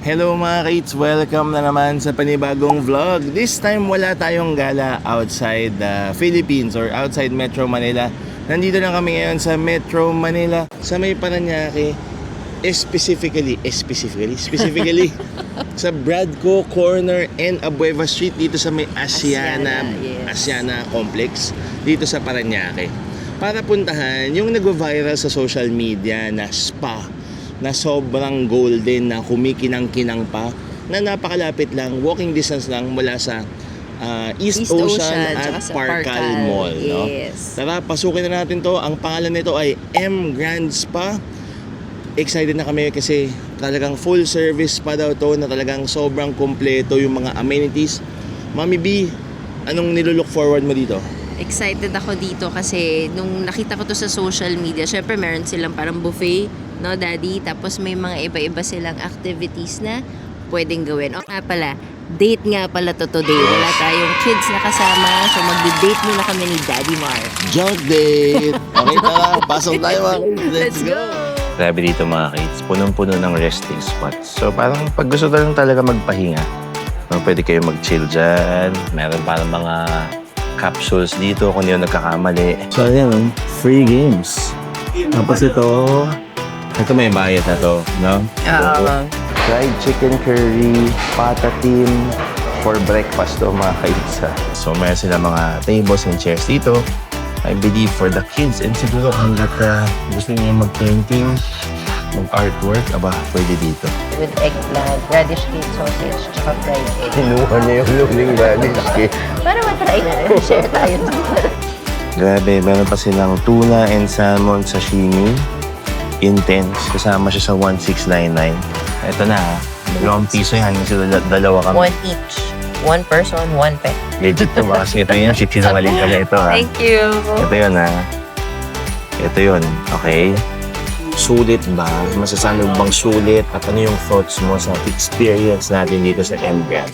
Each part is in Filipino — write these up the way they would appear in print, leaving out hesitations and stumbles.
Hello mga kids! Welcome na naman sa panibagong vlog. This time wala tayong gala outside the Philippines or outside Metro Manila. Nandito lang kami ngayon sa Metro Manila, sa may Parañaque, specifically sa Bradco Corner and Abueva Street dito sa may Asiana Complex dito sa Parañaque. Para puntahan yung nag-viral sa social media na spa na sobrang golden, na kumikinang-kinang pa, na napakalapit lang, walking distance lang mula sa East Ocean at Parcal Mall. Yes. No? Tara, pasukin na natin to. Ang pangalan nito ay M Grand Spa. Excited na kami kasi talagang full service pa daw to, na talagang sobrang kompleto yung mga amenities. Mami B, anong nilook forward mo dito? Excited ako dito kasi nung nakita ko to sa social media, syempre meron silang parang buffet, no, Daddy? Tapos may mga iba-iba silang activities na pwedeng gawin. O nga pala, date nga pala to today. Wala tayong kids na kasama, so mag-date muna kami ni Daddy Mar. Junk date! Okay, tara, pasok tayo mga kids. Let's go! Grabe dito mga kids, punong-puno ng resting spots. So parang pag gusto lang talaga magpahinga, no, pwede kayo mag-chill dyan. Meron parang mga capsules dito kung yun nagkakamali. So ayan, free games. Tapos ito may bayad na to, no? Fried chicken curry, pata team for breakfast to mga kids. So meron sila mga tables and chairs dito. I believe for the kids, and siguro hanggat gusto niyo mag-painting, mag-artwork, aba, pwede dito. With eggplant, radish cake, sausage, tsaka fried egg. Kinuha niya yung luming radish cake. Para matry na rin, share tayo dito. Grabe, meron pa silang tuna and salmon sashimi. Intense. Kasama siya sa 1699. Ito na, dalawang piso yan. Kasi dalawa kami. One each. One person, one pet. Legit to ba? Kasi ito yun. Sinungaling ka na ito, ha? Thank you. Ito yun, ha? Ito yun. Okay? Sulit ba? Masasabi mo bang sulit? At ano yung thoughts mo sa experience natin dito sa M-Grand?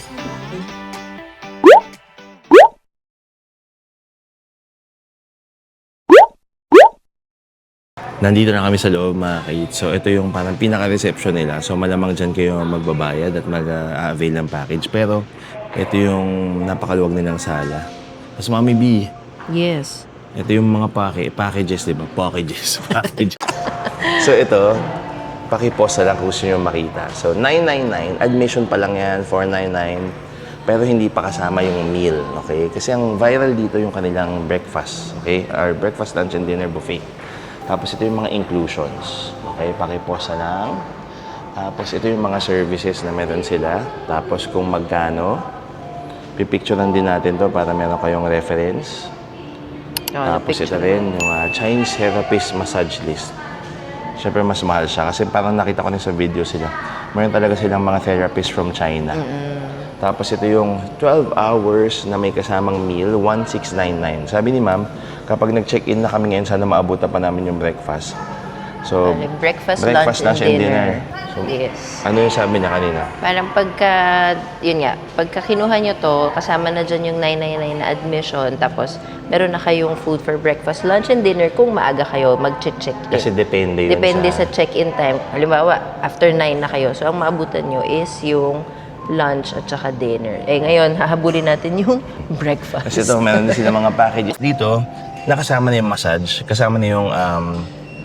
Nandito na kami sa loob mga kids. So ito yung parang pinaka-reception nila. So malamang dyan kayo magbabayad at mag-avail ng package. Pero ito yung napakaluwag nilang sala. Tapos Mami B. Yes. Ito yung mga packages, di ba? Packages. So ito, pakipost na lang kung gusto nyo makita. So 999, admission pa lang yan, 499. Pero hindi pa kasama yung meal, okay? Kasi ang viral dito yung kanilang breakfast, okay? Our breakfast, lunch, and dinner buffet. Tapos ito yung mga inclusions. Okay, pakipost na lang. Tapos ito yung mga services na meron sila. Tapos kung magkano, pipicturean din natin to para meron kayong reference. Tapos ito rin, yung Chinese therapist massage list. Siyempre mas mahal siya kasi parang nakita ko rin sa video sila. Meron talaga silang mga therapists from China. Tapos ito yung 12 hours na may kasamang meal, 1699. Sabi ni ma'am, kapag nag-check-in na kami ngayon, sana maabutan pa namin yung breakfast. So, breakfast, lunch, and dinner. So, yes. Ano yung sabi niya kanina? Parang pagka kinuha nyo to, kasama na dyan yung 999 na admission, tapos meron na kayong food for breakfast, lunch, and dinner kung maaga kayo mag-check-in. Kasi depende yun Depende sa check-in time. Halimbawa, after 9 na kayo. So, ang maabutan nyo is yung lunch at saka dinner. Eh ngayon, hahabulin natin yung breakfast. Kasi ito, meron din sila mga packages. Dito, nakasama na yung massage, kasama na yung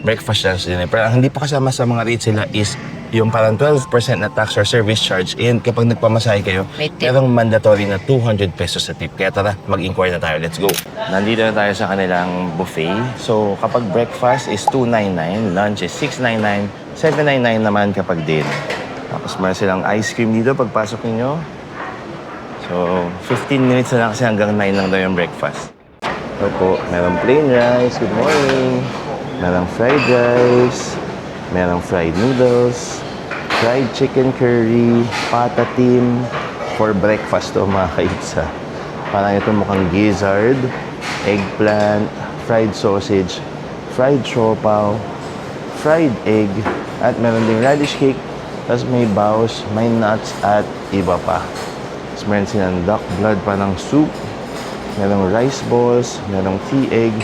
breakfast, lunch, dinner. Pero ang hindi pa kasama sa mga rates sila is yung parang 12% na tax or service charge. And kapag nagpamasahe kayo, merong mandatory na 200 pesos sa tip. Kaya tara, mag-inquire na tayo. Let's go! Nandito na tayo sa kanilang buffet. So, kapag breakfast is 299, lunch is 699, 799 naman kapag dinner. Tapos meron silang ice cream dito pagpasok ninyo. So, 15 minutes na lang kasi hanggang 9 lang daw yung breakfast. Ito po, merong plain rice. Good morning! Merong fried rice. Merong fried noodles. Fried chicken curry. Pata team. For breakfast to mga kaitsa. Parang ito mukhang gizzard. Eggplant. Fried sausage. Fried siopaw. Fried egg. At meron ding radish cake. Tapos may baos, may nuts, at iba pa. Tapos meron silang duck blood pa ng soup. Merong rice balls, merong tea egg,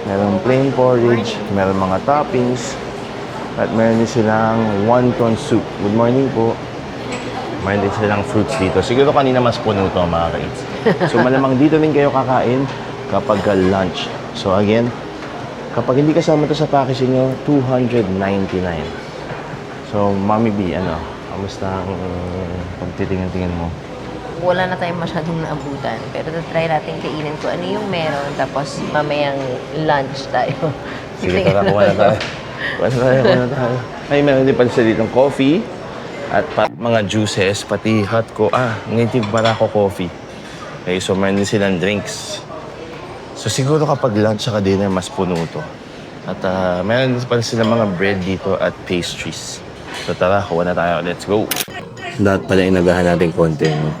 merong plain porridge, merong mga toppings, at meron din silang wonton soup. Good morning po. Mayroon din silang fruits dito. Siguro kanina mas puno ito mga ka-eats. So malamang dito din kayo kakain kapag lunch. So again, kapag hindi kasama ito sa packaging nyo, $299. So Mommy B, kamusta ang pagtitingin-tingin mo? Wala na tayong masyadong naabutan. Pero try natin kainin ko ano yung meron. Tapos mamayang lunch tayo. Sige, tara, kuha na tayo. Kuha na tayo. Ay, meron din pala sila ditong coffee at mga juices, pati native Barako coffee. Okay, so meron din silang drinks. So siguro kapag lunch saka dinner, mas puno to. At meron din pala sila mga bread dito at pastries. So tara, kuha na tayo. Let's go! Lahat pala inagahan natin konti. No?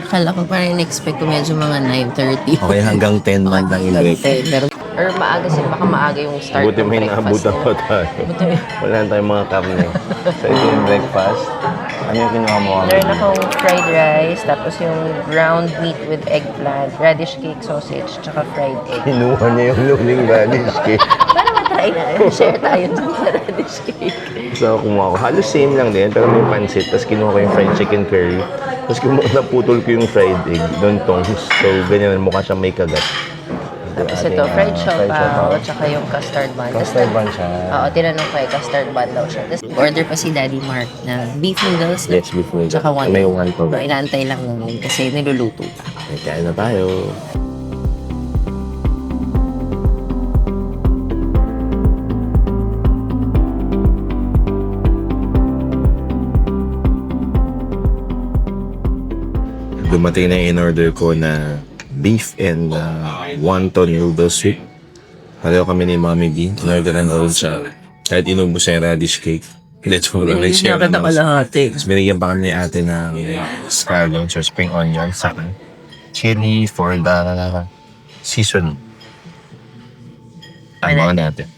Kala ko parang in-expect ko medyo mga 9:30. Okay, hanggang 10 man lang yung break. Pero, or maaga sila, baka maaga yung start Buti may naabutan pa tayo. Wala na tayong mga karne. So ito yung breakfast. Ano yung kinuha mo? Meron akong fried rice, tapos yung ground meat with eggplant, radish cake sausage, tsaka fried egg. Kinuha niya yung luling radish cake. Para matry na, share tayo dun sa radish cake. So, kumuha ko. Halos same lang din, pero may pansit. Tapos kinuha ko yung fried chicken curry. Tapos naputol ko yung fried egg, dontongs. So, ganyan, mukha siyang may kagat. Tapos ito, fried siopaw, at saka yung custard bun. Custard bun siya. Oo, tinanong ko custard bun daw siya. Tapos order pa si Daddy Mark na beef noodles. Let's be full. Tsaka one. May one pa. Inaantay lang namin kasi niluluto pa. Okay, kain na tayo. Dumating na yung in-order ko na beef and wonton noodle soup. Pareho kami ni Mommy B. In-order na ulit siya. Kahit inubos yung radish cake. Let's go lang share na Tapos binigyan pa kami ni ate ng scallions or spring onion sa chili for the season. Abangan natin.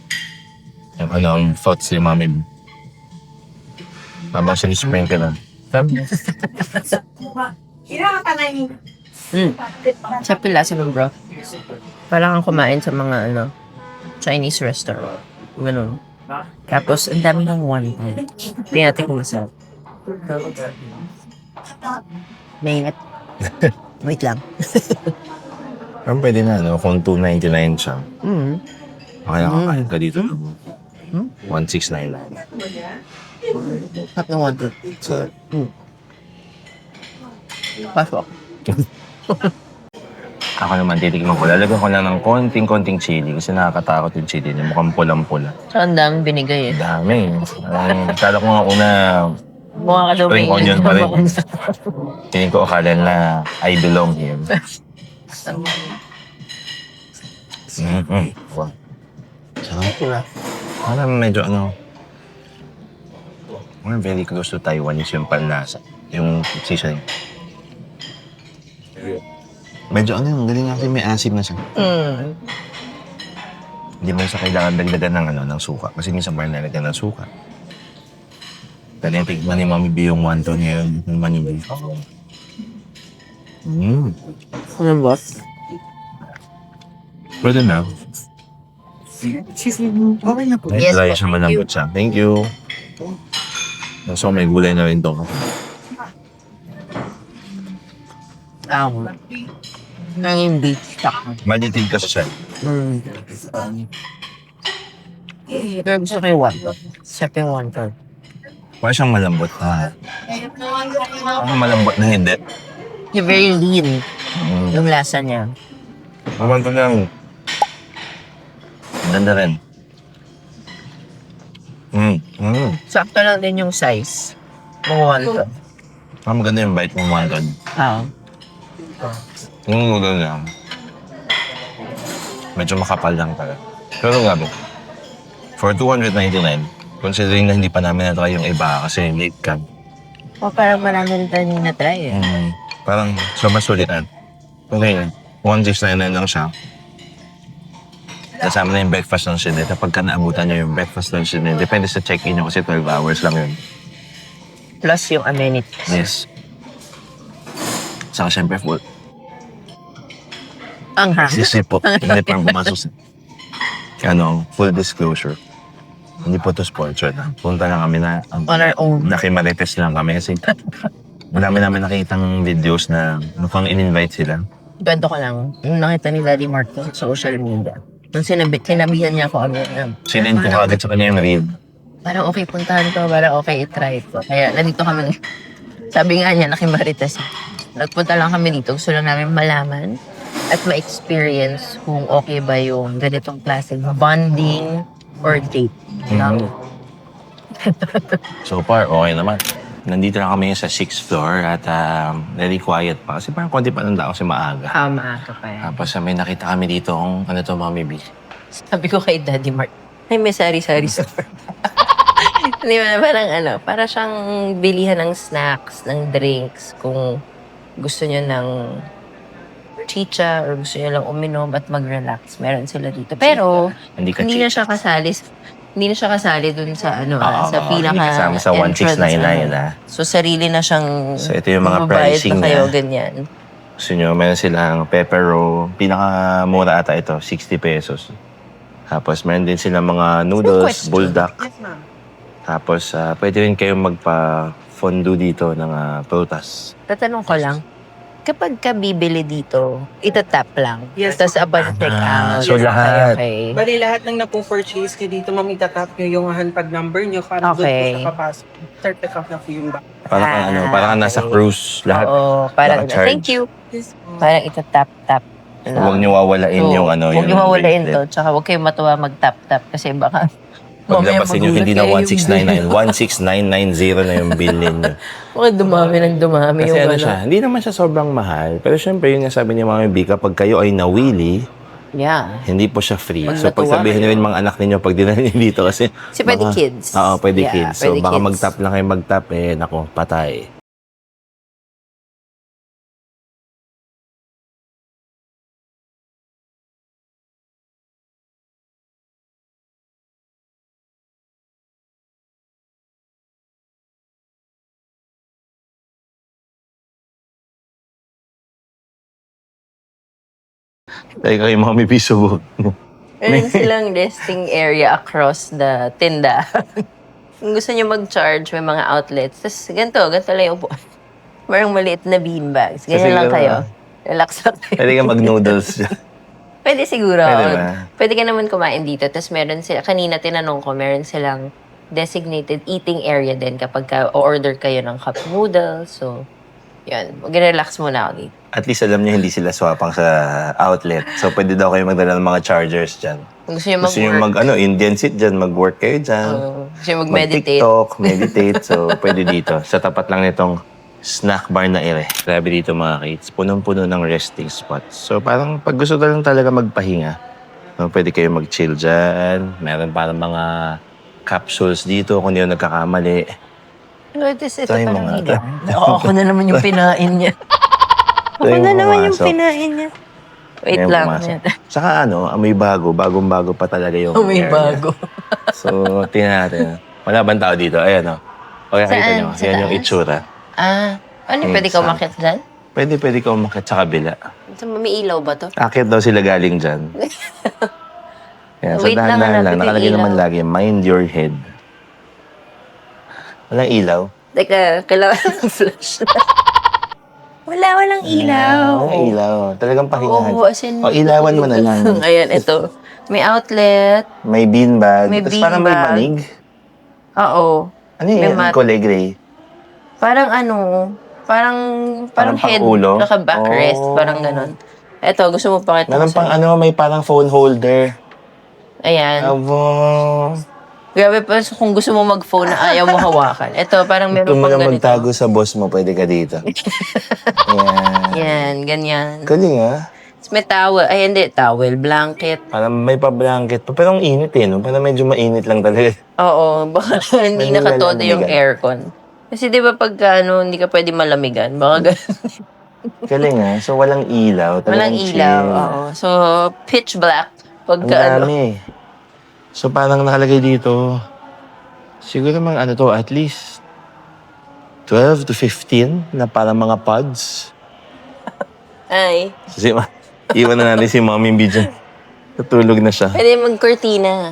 Ang thoughts ni Mommy B. Habang sinisprain ka na. Sa pilasa mo, bro. Parang kang kumain sa mga Chinese restaurant. Ganun. Tapos, ang dami ng wonton. Tingnan natin kung masarap. Maingat. Wait lang. Parang pwede na, kung $2.99 siya. Mm. Okay, nakakain ka dito. 1,699. Hap ng wonton. So, Pasok. ako naman, titignan ko. Lalagyan ko lang ng konting chili kasi nakakatakot yung chili niya. Mukhang pulang-pula. So, ang dami binigay eh. Dami. Akala ko nga una, Mukha ka daw spring onion pa rin. Tingin ko akala na I belong here. Wow. Sarap ko na. Parang medyo we're very close to Taiwanese yung panlasa. Yung seasoning. Medyo yung galing natin may asim na siya. Hindi mo siya kailangan dagdagan ng suka. Kasi minsan parang nalagyan ng suka. Dali tignan ni Mommy B yung wonton niya yung Mommy B. Ano boss? Pwede na. Okay na po. Yes, Dry po. siya malambot siya. Thank you. So may gulay na rin to. Nang yung beef stock. Malitig kasi siya. Pero gusto ko yung wonton. Sarap yung wonton. Parang siyang malambot na. Parang malambot na hindi. Yung very lean. Yung lasa niya. Naman ko lang. Ganda rin. Sakto lang din yung size. Mga wonton. Parang maganda yung bite ng wonton. Yung noodle niya. Medyo makapal lang talaga. Pero grabe. For $299, considering na hindi pa namin na-try yung iba kasi late ka. Parang marami rin tayo na-try eh. Parang sobrang sulitan. Okay, 1,699 lang siya. Kasama na yung breakfast lunch din. Kapag ka naabutan nyo yung breakfast lunch din, depende sa check-in nyo kasi 12 hours lang yun. Plus yung amenities. Yes. Saka syempre full. Ang hang. Sisipot. Hindi parang pumasok sa... full disclosure. Hindi po to sponsored. Punta lang kami na... On our own. Nakimarites lang kami kasi Marami namin nakitang videos na mukhang in-invite sila. Kwento ko lang, yung nakita ni Daddy Mark sa social media. Nung sinabihan niya ako Sinend ko agad sa kanya yung reel. parang okay puntahan to, parang okay i-try to. Kaya nandito kami, sabi nga niya, nakimaritas. Nagpunta lang kami dito, gusto lang namin malaman at ma-experience kung okay ba yung ganitong klaseng bonding or date. Mhm. So far, okay naman. Nandito lang kami sa 6th floor at very quiet pa. Kasi parang konti pa ng tao kasi maaga. Maaga pa yan. Tapos may nakita kami dito kung ano to, Mami B. Sabi ko kay Daddy Mark, ay may sari-sari store. Hindi mo na parang para siyang bilihan ng snacks, ng drinks, kung gusto niyo ng chicha or gusto niyo lang uminom at mag-relax. Meron sila dito. Pero, Hindi ka hindi na cheap. siya kasali. Hindi na siya kasali dun sa sa hindi pinaka kasama sa 1699 So, sarili na siyang So, ito yung mga magbabayad pricing na kayo, niya. ganyan. Gusto nyo, meron silang pepper roll. Pinakamura ata ito, 60 pesos. Tapos meron din silang mga noodles, question. buldak. Yes, ma'am. Tapos pwede rin kayong magpa-fondue dito ng prutas. Tatanong ko lang, kapag ka bibili dito, itatap lang. Yes. Tapos upon check out. so lahat. Okay. Bali, lahat ng napo-purchase nyo dito, ma'am, itatap nyo yung handbag number nyo para Okay. doon po sa kapasok. Start off na po yung bag. Parang parang nasa okay. cruise lahat. Oo, parang, Naka-charge. thank you. Yes, ma'am. Parang itatap-tap. So, huwag nyo wawalain yung Huwag nyo mawalain to. bracelet. Tsaka huwag kayong matuwa mag-tap-tap kasi baka Paglapasin nyo, hindi na magulat kayo 1699, 16990 na yung bill ninyo. Mga dumami ng dumami Kasi yung ano siya, hindi naman siya sobrang mahal. Pero syempre, yun nga sabi ni Mami B, kapag kayo ay nawili, Yeah. hindi po siya free. Pag So, natuwa pagsabihin nyo kayo. rin mga anak ninyo pag dinala nyo dito kasi... Kasi pwede kids. Oo, pwede Yeah, kids. So, pwede baka kids. mag-tap lang kayo mag-tap, nako, patay. Tayo kayo Mami B, subok. Meron silang resting area across the tinda. Kung gusto nyo mag-charge, may mga outlets. Tapos ganito lang yung upuan. Parang maliit na beanbags. Ganyan Kasi lang gano'n, kayo. Relax lang kayo. Pwede ka mag-noodles dyan. Pwede siguro. Pwede ba? Pwede ka naman kumain dito. Tapos meron sila, kanina tinanong ko, meron silang designated eating area din kapag order kayo ng cup noodles. So, yun. Mag-relax muna ako dito. At least alam niyo hindi sila swapang sa outlet. So, pwede daw kayo magdala ng mga chargers dyan. Kung gusto nyo Gusto nyo mag-work, Indian seat dyan, mag-work kayo dyan. gusto nyo mag-meditate. Mag-TikTok, meditate. So, pwede dito. Sa tapat lang nitong snack bar na ere. Grabe dito mga kids. Punong-puno ng resting spots. So, parang pag gusto lang talaga magpahinga, no, pwede kayo mag-chill dyan. Meron parang mga capsules dito kung hindi yung nagkakamali. Ito Try mo parang nga. higa. Oo, ako na naman yung pinain niya. Ako Try mo na naman yung pumasok. pinain niya. Wait Ngayon lang. pumasok. Saka amoy bago. Bagong-bago pa talaga yung Oh, may area. bago. So, tingnan natin. Wala bang tao dito? Ayan o. Okay, kita Saan? nyo. Sa Yan yung taas? itsura. Ano, Ayun, pwede ka saan? umakyat dyan? Pwede ka umakit sa kabila. May ilaw ba to? Akit daw sila galing dyan. Yan, so Wait lang, dahan-dahan hanapin lang. ko yung Nakalagay ilaw. naman lagi, mind your head. Walang ilaw. Teka, kailangan ng flash. Walang ilaw. Walang ilaw. Talagang pahingahan. Oo, as in, O, ilawan mo na lang. Ayan, ito. May outlet. May beanbag. May Tapos parang may beanbag. manig. Oo. Ano yun? May mat. Kulay gray. Parang parang Parang head, pang-ulo? naka backrest, Oh. parang ganon. Eto, gusto mo pakita Meron pang may parang phone holder. Ayan. Abo. Grabe pa, so kung gusto mo mag-phone na ayaw mo hawakan. Ito, parang meron Kung mo pang na ganito. magtago sa boss mo, pwede ka dito. Ayan. Yan, ganyan. Galing ah. Tapos may towel. Ay, hindi. Towel, blanket. Parang may pa-blanket pa. Pero ang init no? Parang medyo mainit lang talaga. Oo, baka hindi May nakatodo yung nilalamigan. aircon. Kasi di ba pagka hindi ka pwede malamigan, baka ganun. Galing ah. So walang ilaw. Walang Talagang ilaw. chill. Oo. So, pitch black. Ang Pagka dami. So parang nakalagay dito, siguro mga to, at least 12 to 15 na parang mga pods. Ay, Kasi iwan na natin si Mommy B dyan. Natulog na siya. pwede mag-cortina.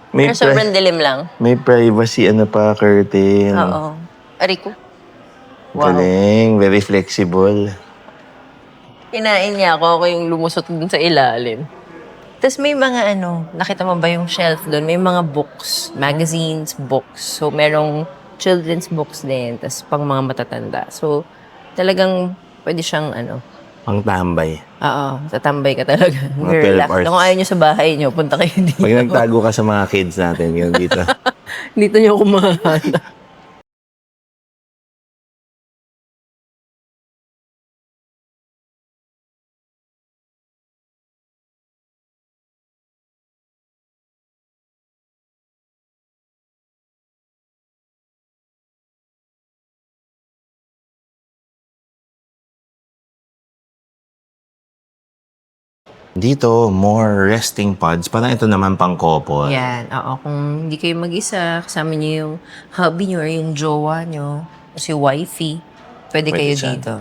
May, Pero sobrang dilim lang. may privacy, curtain. Oo. Ariko. Wow. Galing, very flexible. Kinain niya ako yung lumusot dun sa ilalim. Tapos may mga nakita mo ba yung shelf doon? May mga books, magazines, books. So, merong children's books din, tapos pang mga matatanda. So, talagang pwede siyang Pang tambay. oo, tatambay ka talaga. Mga Relax. 12 hours. Kung ayaw nyo sa bahay nyo, punta kayo dito. Pag nagtago ka sa mga kids natin, yun dito. Dito nyo kumahanap. Dito, more resting pods. Parang ito naman pang couple. Yan, oo. Kung hindi kayo mag-isa, kasama nyo yung hubby nyo or yung jowa nyo, o si wifey, pwede Pwede kayo siya. dito.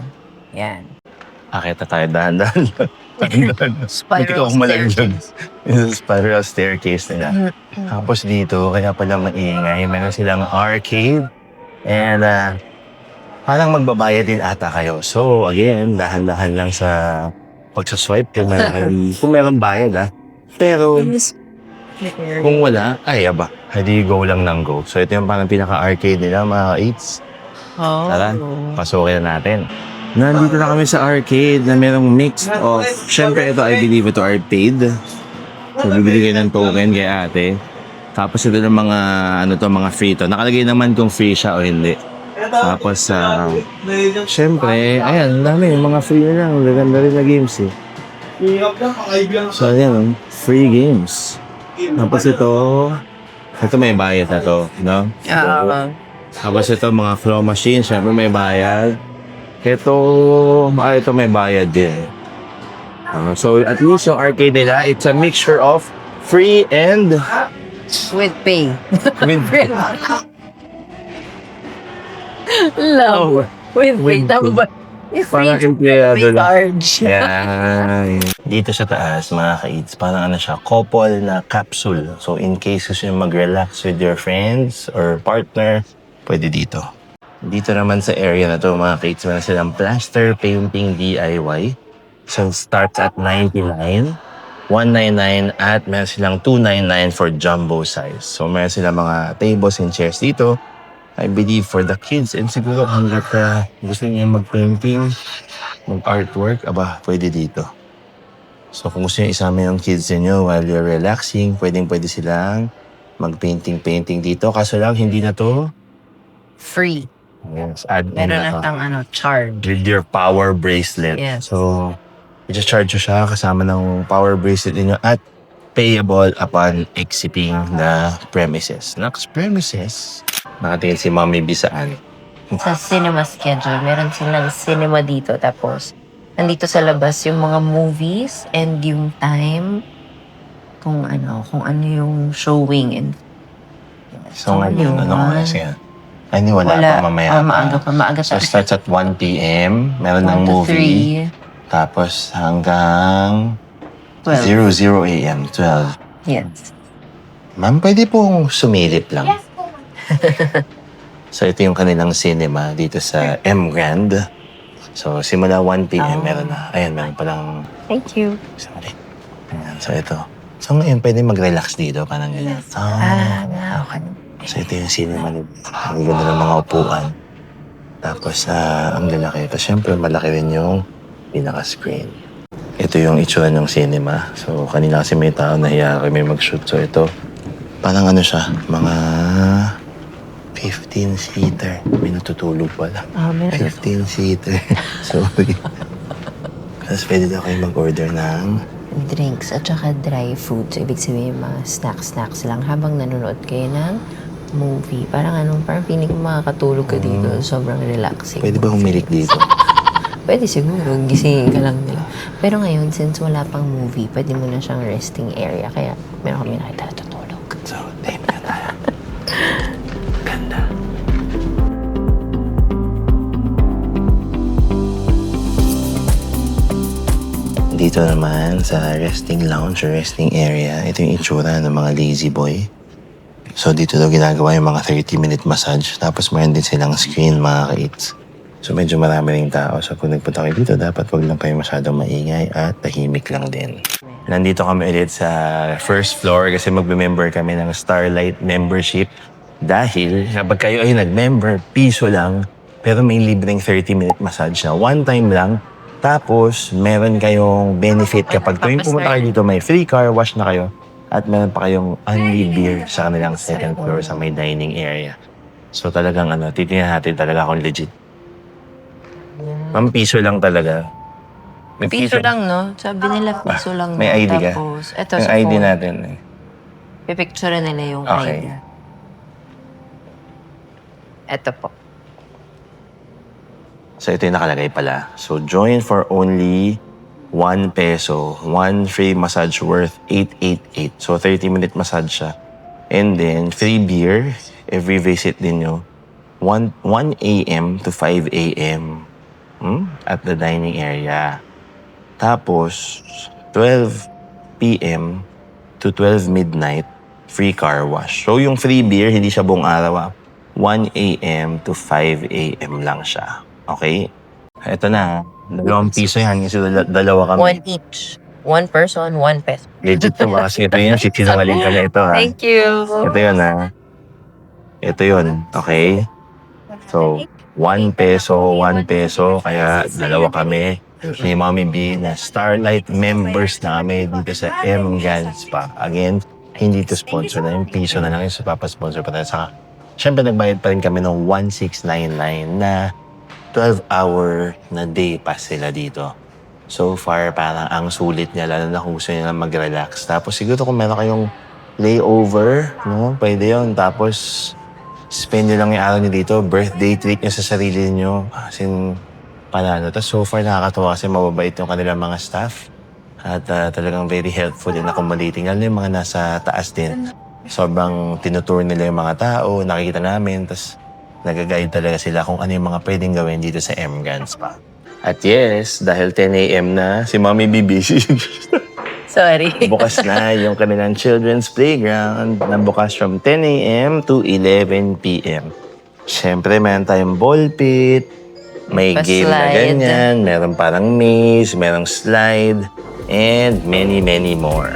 Yan. Akita tayo dahan-dahan. Hindi ka malaglag. Yung spiral staircase nila. Tapos dito, kaya pala maingay. Meron silang arcade. And parang magbabayad din ata kayo. So, again, dahan-dahan lang sa pagsaswipe kung meron bayad Pero kung wala, ay aba, hindi go lang ng go. So ito yung parang pinaka-arcade nila, mga eats. Oh. Tara, pasukin na natin. Nandito na kami sa arcade na merong mix of, syempre ito, I believe ito arcade. So bibili kayo ng token kay ate. Tapos ito ng mga, mga free to. Nakalagay naman kung free siya o hindi. Tapos, syempre, ayan, dami, mga free na lang. Maganda rin na games So, ayan, free games. Tapos ito may bayad na to, no? Tapos ito, mga claw machine, syempre may bayad. Ito may bayad din. So, at least yung arcade nila, it's a mixture of free and With pay. with Love. With pay. With Tama pay. ba? parang empleyado lang. Charge. Yan. Dito sa taas, mga ka-eats, parang siya, couple na capsule. So, in case gusto nyo mag-relax with your friends or partner, pwede dito. Dito naman sa area na to, mga ka-eats, meron silang plaster painting DIY. So, starts at 99, 199 at meron silang 299 for jumbo size. So, meron silang mga tables and chairs dito. I believe for the kids and siguro hanggat gusto niya mag-painting, mag-artwork, pwede dito. So kung gusto niyo isama yung kids niyo while you're relaxing, pwede silang mag-painting dito. Kaso lang, hindi na to. Free. Yes, add on Meron na na to. kang charge. With your power bracelet. Yes. So, i-charge nyo siya kasama ng power bracelet niyo at payable upon exiting the premises. Next premises. Nakatingin si Mami Bisaan. Sa cinema schedule, meron silang cinema dito. Tapos, nandito sa labas yung mga movies and yung time kung ano yung showing and So ngayon, oras yan? Ay, wala pa, mamaya pa. maaga So pa. starts at 1 p.m. Meron 1 ng to movie. Tapos hanggang 12. 00 a.m. 12. Yes. Ma'am, pwede pong sumilip lang. So ito yung kanilang cinema dito sa M Grand. So simula 1 p.m. meron na. Ayan, meron palang... Thank you. Sorry. Ayan, so ito. So ngayon, pwede mag-relax dito. Parang ganyan. Okay. So ito yung cinema nila. Ang ganda ng mga upuan. Tapos ang lalaki. Tapos syempre malaki rin yung pinaka-screen. Ito yung itsura ng cinema. So kanina kasi may tao nahiya kami mag-shoot. So ito, parang siya, mga 15-seater. May natutulog pala. Meron. 15-seater. Sorry. Tapos pwede daw kayo mag-order ng... Drinks at saka dry food. So, ibig sabihin mga snacks lang habang nanonood kayo ng movie. Parang feeling ko makakatulog ka dito. Sobrang relaxing. Pwede ba humilik dito? Pwede siguro. Gisingin ka lang nila. Pero ngayon, since wala pang movie, pwede mo na siyang resting area. Kaya meron kami nakita na tutulog. So, time na tayo. Ganda. Dito naman sa resting lounge or resting area, ito yung itsura ng mga lazy boy. So dito daw ginagawa yung mga 30-minute massage. Tapos meron din silang screen mga ka-eats. So medyo marami ring tao. So kung nagpunta kayo dito, dapat wag lang kayo masyadong maingay at tahimik lang din. Nandito kami ulit sa first floor kasi magbe-member kami ng Starlight membership. Dahil kapag kayo ay nag-member, piso lang. Pero may libreng 30-minute massage na one time lang. Tapos meron kayong benefit kapag tuwing pumunta kayo dito, may free car wash na kayo. At meron pa kayong only beer sa kanilang second floor sa may dining area. So talagang titingnan natin talaga kung legit. Ma'am, piso lang talaga. May Piso lang, no? Sabi nila piso lang. May ID ka? Tapos, eto Yung sa ID phone. natin. Pipicture nila yung Okay. ID. Eto po. So ito yung nakalagay pala. So join for only 1 peso. 1 free massage worth 888. So 30-minute massage siya. And then free beer every visit din nyo. 1 a.m. to 5 a.m. At the dining area. Tapos 12 p.m. to 12 midnight free car wash. So yung free beer hindi siya buong araw. 1 a.m. to 5 a.m. lang siya. Okay? Ito na. 2 piso yan kasi dalawa kami. 1 each. 1 person, 1 peso. Legit to ba? Kasi ito yun. Sinungaling ka na ito ha. Thank you. Ito yun ha. Ito yun. Okay? So, 1 peso, 1 peso. Kaya dalawa kami ni Mommy B na Starlight members na kami dito sa M Gans pa. Again, hindi to sponsor na yung piso na lang yung papasponsor pa tayo. Saka, syempre nagbayad pa rin kami ng 1699 na 12-hour na day pass sila dito. So far, parang ang sulit niya, lalo na kung gusto niya lang mag-relax. Tapos siguro kung meron kayong layover, no? Pwede yun. Tapos, spend nyo lang yung araw nyo dito. Birthday treat nyo sa sarili nyo. As in, panalo. Tapos so far, nakakatawa kasi mababait yung kanilang mga staff. At talagang very helpful and accommodating. Lalo yung mga nasa taas din. Sobrang tinutour nila yung mga tao, nakikita namin. Tapos, nag-guide talaga sila kung ano yung mga pwedeng gawin dito sa M-Gans pa. At yes, dahil 10 a.m. na, si Mommy Bibi, Sorry. bukas na yung kanilang children's playground na bukas from 10 a.m. to 11 p.m. Siyempre, meron tayong ball pit, may game na Pa-slide. ganyan, meron parang maze, merong slide, and many, many more.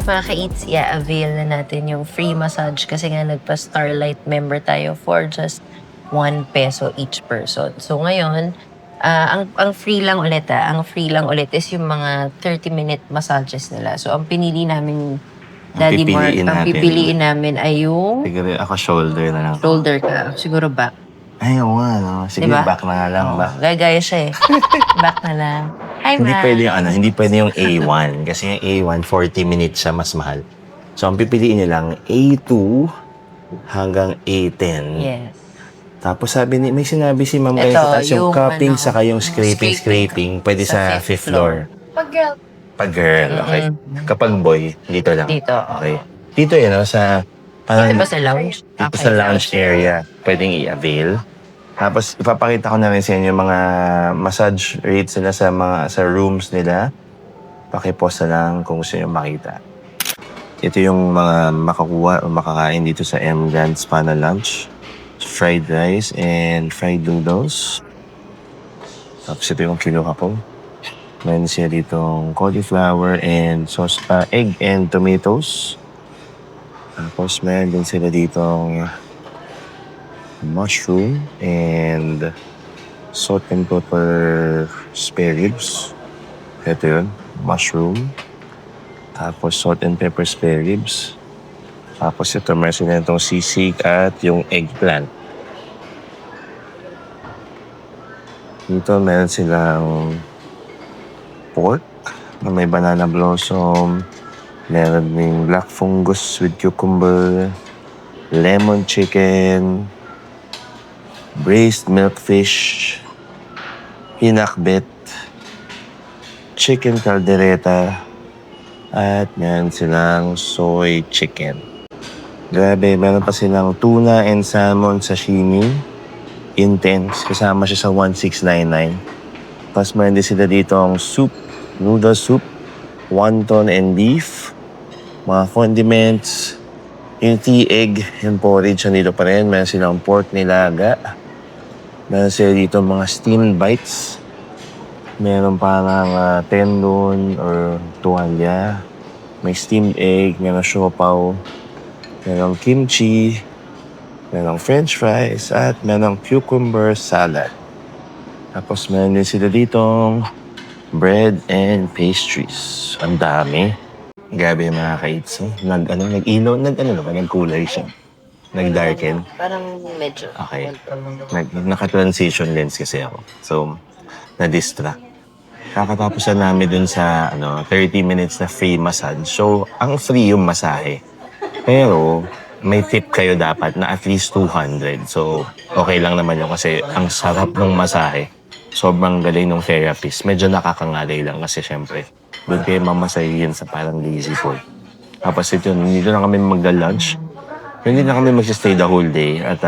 Mga ka-eats, i-avail na natin yung free massage kasi nga nagpa-Starlight member tayo for just 1 peso each person. So ngayon, ang free lang ulit ang free lang ulit is yung mga 30-minute massages nila. So ang pinili namin, Daddy Mark, pipiliin ang natin. pipiliin namin ay yung Siguro ako shoulder na lang. shoulder ka. Siguro back. Ay, oo nga, no? Sige, Diba? back na nga lang. Oo, Back. gagaya siya eh. Back na lang. Hi, Hindi Ma. pwede yung hindi pwede yung A1. Kasi yung A1, 40 minutes siya, mas mahal. So, ang pipiliin niyo lang, A2 hanggang A10. Yes. Tapos may sinabi si Ma'am Ito, kayo sa taas, yung yung cupping, ano, saka yung scraping, pwede sa fifth floor. Pag girl. Pag girl, okay. Kapag boy, dito lang. Dito. Okay. Dito yun, sa parang Dito ba sa lounge? dito sa lounge area, pwedeng i-avail. Tapos ipapakita ko na rin sa inyo yung mga massage rates nila sa rooms nila. Paki-pause na lang kung gusto nyo makita. Ito yung mga makakuha o makakain dito sa M-Grand Spa na lunch. Fried rice and fried noodles. Tapos ito yung kinuha ko. Meron siya ditong cauliflower and sauce, egg and tomatoes. Tapos meron din sila ditong mushroom and salt and pepper spare ribs. Ito yun, mushroom. Tapos salt and pepper spare ribs. Tapos ito, meron sila itong sisig at yung eggplant. Dito meron silang pork na may banana blossom. Meron ding black fungus with cucumber, lemon chicken, braised milkfish, pinakbet, chicken caldereta, at meron silang soy chicken. Grabe, meron pa silang tuna and salmon sashimi, intense. Kasama siya sa 1699. Tapos meron din sila dito ang soup, noodle soup, wonton and beef, mga condiments, yung tea egg, yung porridge nandito pa rin. Meron silang pork nilaga. Meron sila dito mga steamed bites. Meron parang tendon or tuwalya. May steamed egg, meron siopaw, meron kimchi, meron french fries, at meron cucumber salad. Tapos meron din sila ditong bread and pastries. Ang dami. Grabe yung mga kaits. Nag-ilaw, nagkulay siya. Nag-darken. Parang medyo. Okay. Naka-transition lens kasi ako. So, na-distract. Kakatapos na namin dun sa 30 minutes na free massage. So, ang free yung masahe. Pero, may tip kayo dapat na at least 200. So, okay lang naman yun kasi ang sarap ng masahe. Sobrang galing ng therapist. Medyo nakakangalay lang kasi syempre, doon kayo mamasahin sa parang lazy boy. Tapos ito, dito na kami magda-lunch. Hindi na kami magsistay the whole day. At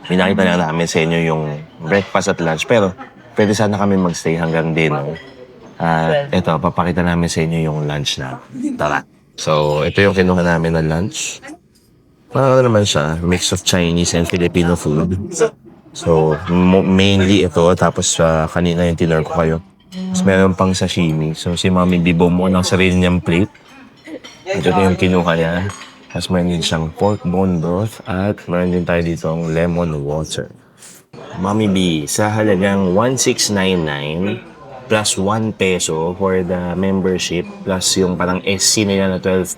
pinakita na namin sa inyo yung breakfast at lunch. Pero pwede sana kami magstay hanggang dinner. At ito, papakita namin sa inyo yung lunch na. Tara. So, ito yung kinuha namin na lunch. Parang naman siya, mix of Chinese and Filipino food. So, mainly ito. Tapos kanina yung tinur ko kayo. Tapos meron pang sashimi. So, si Mami Bibo mo ng sarili niyang plate. Ito na yung kinuha niya. Tapos meron din siyang pork bone broth. At meron din tayo dito ang lemon water. Mami B, sa halagang 1699 plus 1 peso for the membership plus yung parang SC nila na 12%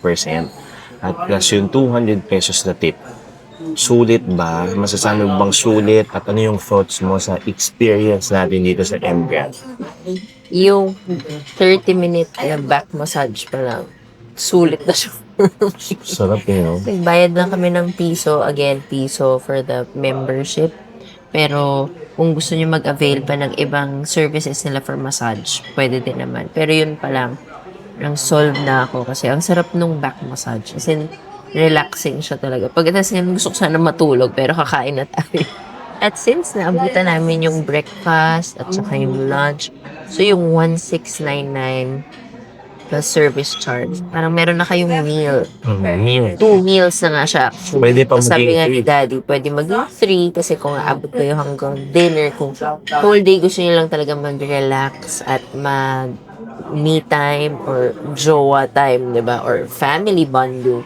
at plus yung 200 pesos na tip. Sulit ba? Masasabi mo bang sulit? At ano yung thoughts mo sa experience natin dito sa MGrad? Yung 30-minute back massage pa lang. Sulit na siya. Sarap yun, no? Bayad lang kami ng piso. Again, piso for the membership. Pero kung gusto niyo mag-avail pa ng ibang services nila for massage, pwede din naman. Pero yun pa lang, nang solve na ako kasi ang sarap nung back massage. As in, relaxing siya talaga. Pagkatapos nga gusto ko sana matulog pero kakain na tayo. At since naabutan namin yung breakfast at saka yung lunch, so yung 1699 plus service charge, parang meron na kayong meal. Meal. 2 meals na nga siya. Pwede pa Sabi maging nga ni Daddy, pwede maging 3 kasi kung aabot kayo hanggang dinner, kung whole day gusto niyo lang talaga mag-relax at mag me time or jowa time, diba? Or family bonding,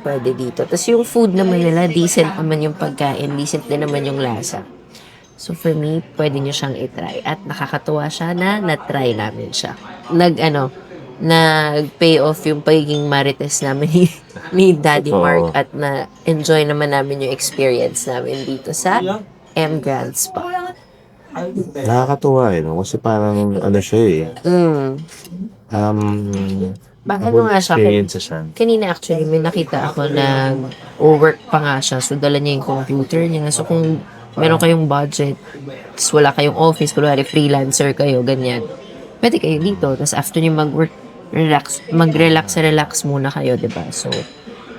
pwede dito. Tapos yung food naman nila, decent naman yung pagkain, decent din naman yung lasa. So for me, pwede nyo siyang itry. At nakakatuwa siya na na-try namin siya. Nag-pay off yung pagiging marites namin ni Daddy Mark at na-enjoy naman namin yung experience namin dito sa MGrad Spa. Nakakatuwa no? Kasi parang siya eh. Baka nga siya, experience siya. kanina actually may nakita ako na work pa nga siya. So dala niya yung computer niya. So kung meron kayong budget, tapos wala kayong office, kunwari freelancer kayo, ganyan. Pwede kayo dito. Tapos after niyo mag-work, mag-relax muna kayo, diba? So,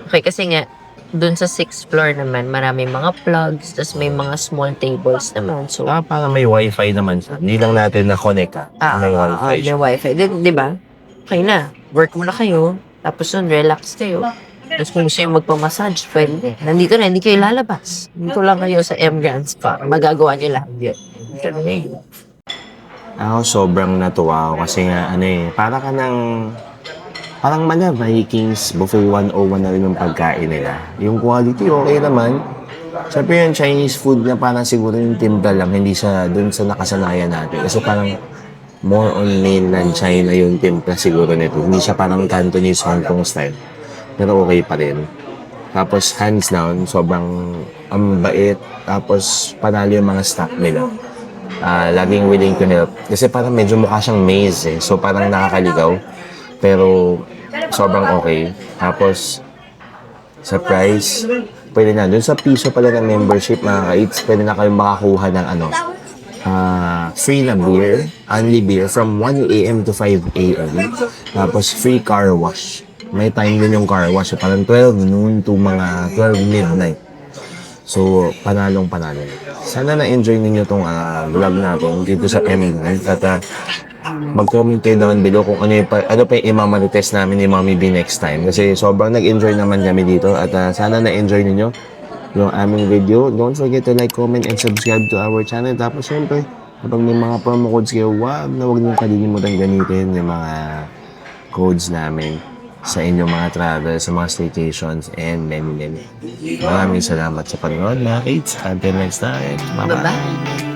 okay, kasi nga, dun sa 6th floor naman, marami mga plugs, tapos may mga small tables naman. So, Parang may wifi naman siya. Hindi lang natin na-connect may wifi siya. may wifi. Diba? Okay na. Work muna kayo. Tapos nun, relax kayo. Tapos kung gusto yung magpamassage, pwede. Nandito na, hindi kayo lalabas. Dito lang kayo sa MGrad Spa. Magagawa nyo lang yun. Ako sobrang natuwa ako kasi nga parang mala Vikings buffet 101 na rin yung pagkain nila. Yung quality okay naman. Siyempre yung Chinese food na parang siguro yung timpla lang, hindi siya dun sa nakasanayan natin. Kasi parang more on mainland China yung timpla siguro nito. Hindi siya parang Cantonese Hong Kong style. Pero okay pa rin. Tapos hands down, sobrang bait. Tapos panalo yung mga staff nila. Laging willing to help. Kasi parang medyo mukha siyang maze eh. So parang nakakaligaw. Pero sobrang okay. Tapos sa price, pwede na. Doon sa piso pala ng membership mga ka-eats, pwede na kayong makakuha ng free na beer, only beer from 1 a.m. to 5 a.m. Tapos free car wash. May time din yung car wash. So parang 12 noon to mga 12 midnight. So, panalong-panalo. Sana na-enjoy ninyo tong vlog natin dito sa Emerald. At mag-comment kayo doon below kung ano pa yung imamarites namin ni Mommy B next time. Kasi sobrang nag-enjoy naman kami dito. At sana na-enjoy ninyo yung aming video. Don't forget to like, comment, and subscribe to our channel. Tapos syempre, kapag may mga promo codes kayo, wag nyo kalilimutan gamitin yung mga codes namin sa inyong mga travel, sa mga staycations, and many. Maraming salamat sa panonood, mga kids. Until next time. Bye-bye. Bye-bye.